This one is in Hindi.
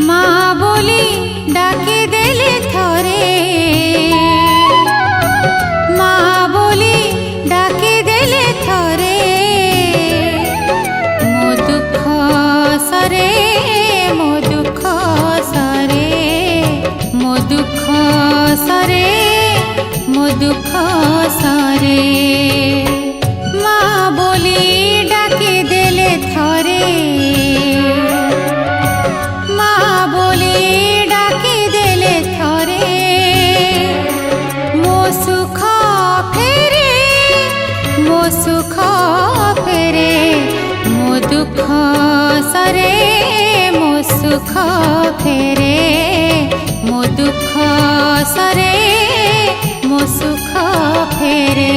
माँ बोली डाके देले थरे, माँ बोली डाके देले थरे। मो दुख सरे, मो दुख सरे, मो दुख सरे, मो दुख सरे। माँ बोली डाके देले थरे, माँ बोली डाके देले थरे। मो सुख फेरे, मो सुख फेरे, मो दुख सरे, मो सुख फेरे, मो दुख सरे, मो सुख फेरे।